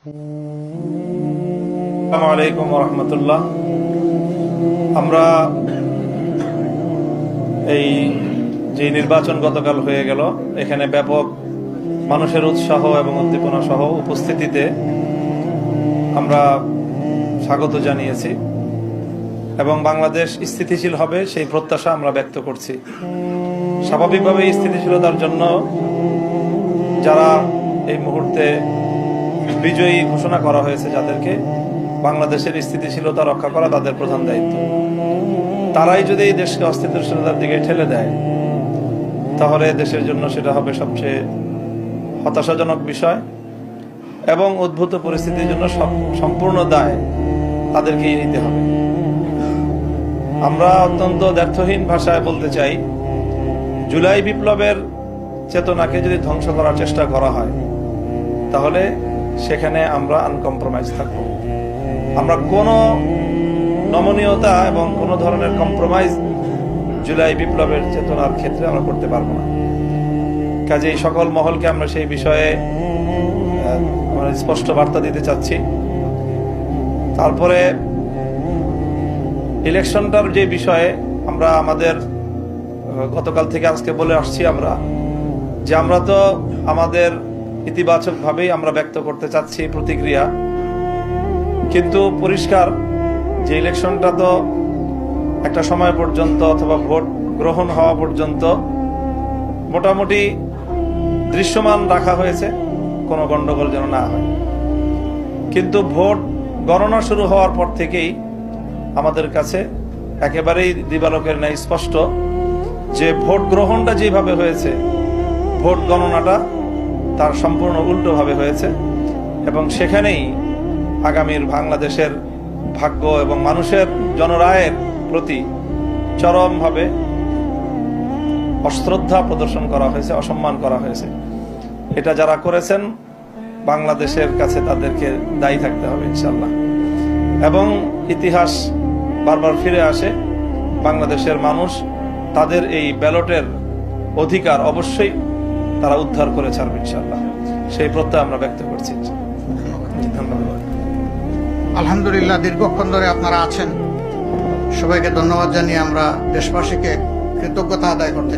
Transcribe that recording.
আসসালামু আলাইকুম ওয়া রাহমাতুল্লাহ। আমরা এই যে নির্বাচন গতকাল হয়ে গেল, এখানে ব্যাপক মানুষের উৎসাহ এবং উদ্দীপনা সহ উপস্থিতিতে আমরা স্বাগত জানিয়েছি এবং বাংলাদেশ স্থিতিশীল হবে সেই প্রত্যাশা আমরা ব্যক্ত করছি। স্বাভাবিকভাবে স্থিতিশীলতার জন্য যারা এই মুহূর্তে বিজয়ী ঘোষণা করা হয়েছে, যাদেরকে বাংলাদেশের স্থিতিশীলতা রক্ষা করা তাদের প্রধান দায়িত্ব, তারাই যদি এই দেশকে অস্থিতিশীলতার দিকে ঠেলে দেয় তাহলে দেশের জন্য সেটা হবে সবচেয়ে হতাশাজনক বিষয় এবং উদ্ভূত পরিস্থিতির জন্য সম্পূর্ণ দায় তাদেরকেই নিতে হবে। আমরা অত্যন্ত দ্ব্যর্থহীন ভাষায় বলতে চাই, জুলাই বিপ্লবের চেতনাকে যদি ধ্বংস করার চেষ্টা করা হয় তাহলে সেখানে আমরা আনকম্প্রোমাইজ থাকবো। আমরা কোনো নমনীয়তা এবং কোনো ধরনের কম্প্রোমাইজ জুলাই বিপ্লবের চেতনার ক্ষেত্রে আমরা করতে পারবো না। কাজেই সকল মহলকে আমরা সেই বিষয়ে স্পষ্ট বার্তা দিতে চাচ্ছি। তারপরে ইলেকশনটার যে বিষয়ে আমরা আমাদের গতকাল থেকে আজকে বলে আসছি আমরা যে আমরা তো আমাদের ইতিবাচক ভাবেই আমরা ব্যক্ত করতে চাচ্ছি প্রতিক্রিয়া, কিন্তু পরিষ্কার যে ইলেকশনটা তো একটা সময় পর্যন্ত অথবা ভোট গ্রহণ হওয়া পর্যন্ত মোটামুটি দৃশ্যমান রাখা হয়েছে, কোনো গন্ডগোল যেন না হয়। কিন্তু ভোট গণনা শুরু হওয়ার পর থেকেই আমাদের কাছে একেবারেই দিবালোকের ন্যায় স্পষ্ট যে ভোট গ্রহণটা যেভাবে হয়েছে ভোট গণনাটা তার সম্পূর্ণ উল্টোভাবে হয়েছে এবং সেখানেই আগামীর বাংলাদেশের ভাগ্য এবং মানুষের জনরায়ের প্রতি চরমভাবে অশ্রদ্ধা প্রদর্শন করা হয়েছে, অসম্মান করা হয়েছে। এটা যারা করেছেন বাংলাদেশের কাছে তাদেরকে দায়ী থাকতে হবে ইনশাল্লাহ। এবং ইতিহাস বারবার ফিরে আসে, বাংলাদেশের মানুষ তাদের এই ব্যালটের অধিকার অবশ্যই তারা উদ্ধার করে ছাড়বে ইনশাল্লাহ, সেই প্রত্যয় আমরা ব্যক্ত করছি। ধন্যবাদ। আলহামদুলিল্লাহ, দীর্ঘক্ষণ ধরে আপনারা আছেন, সবাইকে ধন্যবাদ জানিয়ে আমরা দেশবাসীকে কৃতজ্ঞতা আদায় করতে